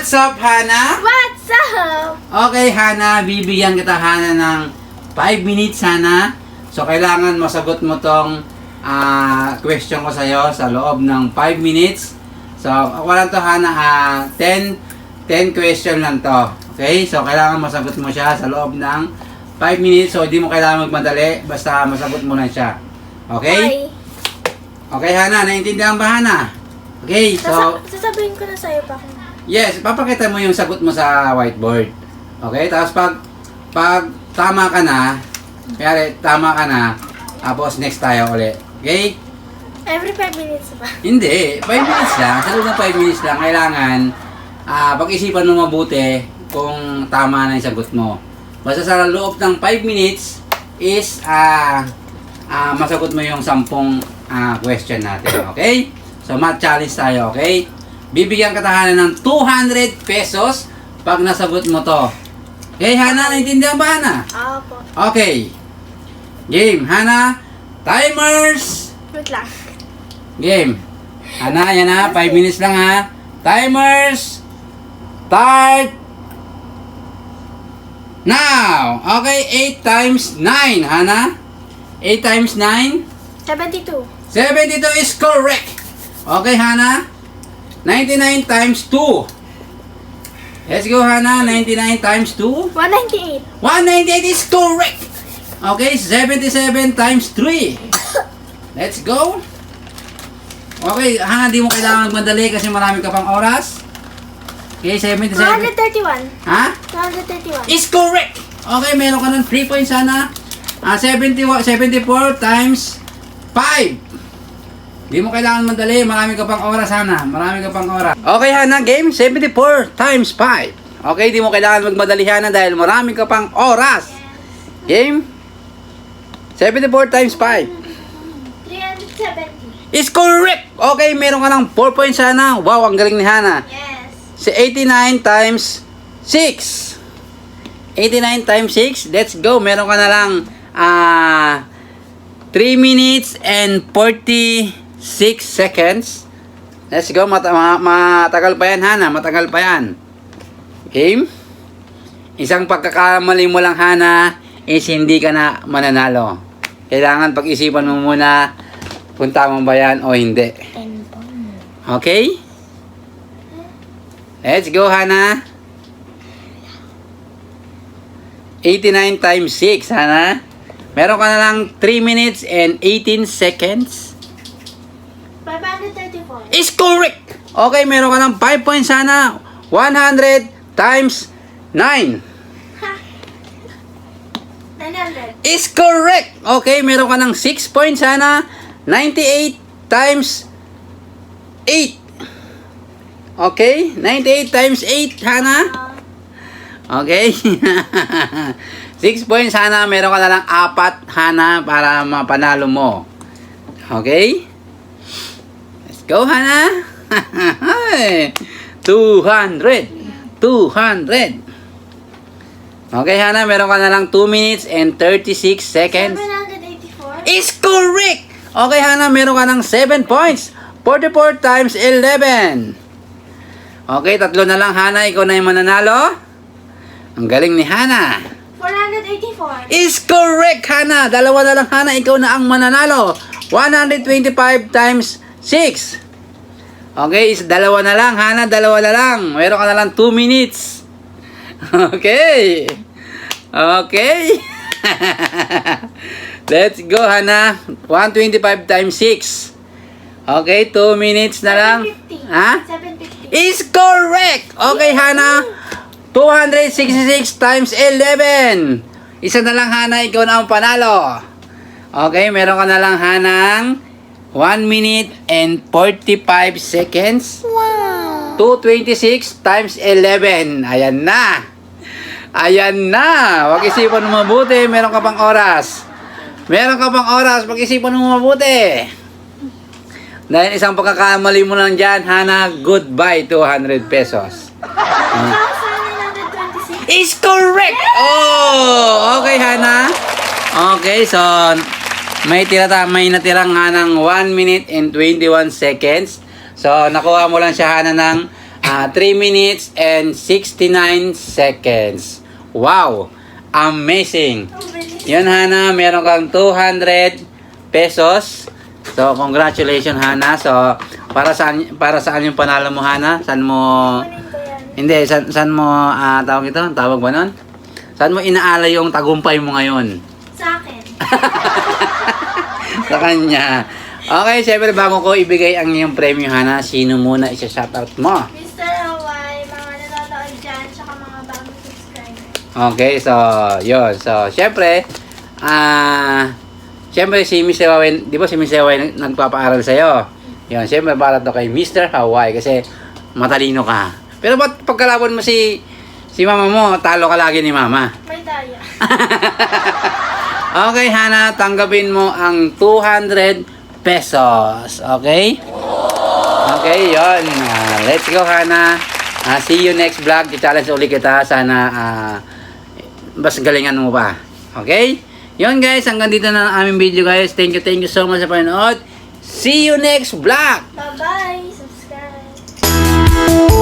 What's up, Hana? What's up? Okay, Hana, bibigyan kita, Hana, ng 5 minutes, Hana. So, kailangan masagot mo tong question ko sa'yo sa loob ng 5 minutes. So, wala to, Hana, 10 question lang to. Okay? So, kailangan masagot mo siya sa loob ng 5 minutes. So, hindi mo kailangan magmadali. Basta masagot mo lang siya. Okay? Okay, Hana. Naiintindihan ba, Hana? Okay, so... Sasabihin ko na sa'yo pa kung... Yes, papakita mo yung sagot mo sa whiteboard. Okay? Tapos pag tama ka na, kaya tama ka na, tapos next tayo ulit. Okay? Every 5 minutes ba? Hindi, 5 minutes lang. Sa loob ng 5 minutes lang, kailangan pag-isipan mo mabuti kung tama na yung sagot mo. Basta sa loob ng 5 minutes is masagot mo yung 10 question natin. Okay? So, math challenge tayo. Okay? Bibigyan ka Hana ng 200 pesos pag nasagot mo to. Okay, Hana? Naintindihan ba, Hana? Opo. Okay. Game, Hana. Timers. Wait lang. Game. Hana, yan ha. 5 minutes lang ha. Timers. Start. Now. Okay, 8 times 9, Hana. 8 times 9. 72. 72 is correct. Okay, Hana. 99 times 2. Let's go, Hana. 99 times 2. 198. 198 is correct. Okay, 77 times 3. Let's go. Okay, Hana, di mo kailangan magmadali kasi marami ka pang oras. Okay, 77. 231. Ha? 231. Is correct. Okay, meron ka ng 3 points, Hana. 74 times 5. Di mo kailangan madali. Marami ka pang oras, Hana. Marami ka pang oras. Okay, Hana. Game. 74 times 5. Okay, di mo kailangan magmadali, Hana, dahil marami ka pang oras. Game. 74 times 5. 370. Is correct. Okay, meron ka ng 4 points, Hana. Wow, ang galing ni Hana. Yes. Si 89 times 6. 89 times 6. Let's go. Meron ka na lang 3 minutes and 46 seconds. Let's go. Matagal pa yan, Hana. Matagal pa yan. Game. Isang pagkakamali mo lang, Hana, is hindi ka na mananalo. Kailangan pag-isipan mo muna kung tama ba yan o hindi. Okay? Let's go, Hana. 89 times 6, Hana. Meron ka na lang 3 minutes and 18 seconds. 534. Is correct. Okay, meron ka ng 5 points, Hana. 100 times 9. 900. Is correct. Okay, meron ka ng 6 points, Hana. 98 times 8. Okay, 98 times 8, Hana. Okay. 6 points, Hana. Meron ka na lang 4, Hana, para mapanalo mo. Okay? Let's go, Hana. 200. 200. Okay, Hana. Meron ka na lang 2 minutes and 36 seconds. 784. Is correct. Okay, Hana. Meron ka ng 7 points. 44 times 11. Okay, 3 na lang, Hana. Ikaw na yung mananalo. Ang galing ni Hana. 484. Is correct, Hana. 2 na lang, Hana. Ikaw na ang mananalo. 125 times 6. Okay, is 2 na lang, Hana. 2 na lang. Meron ka na lang 2 minutes. Okay. Okay. Let's go, Hana. 125 times 6. Okay, 2 minutes na lang. 750. Ha? 750. Is correct. Okay, Hana. 266 times 11. Isa na lang, Hana. Ikaw na ang panalo. Okay, meron ka na lang, Hanang 1 minute and 45 seconds. Wow. 226 times 11. Ayan na. Ayan na. Huwag isipan mo mabuti. Meron ka pang oras. Meron ka pang oras. Pag-isipan mo mabuti. Dahil isang pagkakamali mo lang dyan, Hana, goodbye 200 pesos. 1926. Is correct! Oh! Okay, Hana. Okay, so may natirang Hana ng 1 minute and 21 seconds. So, nakuha mo lang siya, Hana, ng 3 minutes and 69 seconds. Wow! Amazing! Ang bilis. Yun, Hana, meron kang 200 pesos. So, congratulations, Hana. So, para saan yung panalo mo, Hana? Saan mo... Kunin ko yan. Hindi, saan mo, tawag ito? Tawag ba nun? Saan mo inaalay yung tagumpay mo ngayon? Sa akin. Sa kanya. Okay, syempre bago ko ibigay ang iyong premyo, Hana, sino muna isa-shoutout mo? Mr. Hawaii, mga nanonood dyan, tsaka mga bagong subscriber. Okay, so, yun. So, syempre, syempre si Mr. Hawaii, di ba si Mr. Hawaii nagpapaaral sa'yo? Yun, syempre para to kay Mr. Hawaii kasi matalino ka. Pero ba't pagkalaban mo si mama mo, talo ka lagi ni mama? May daya. Okay, Hana, tanggapin mo ang 200 pesos. Okay? Okay, yon. Let's go, Hana. See you next vlog. I-challenge ulit kita. Sana mas galingan mo pa. Okay? Yon, guys. Hanggang dito na ang aming video, guys. Thank you so much sa panonood. See you next vlog! Bye-bye. Subscribe.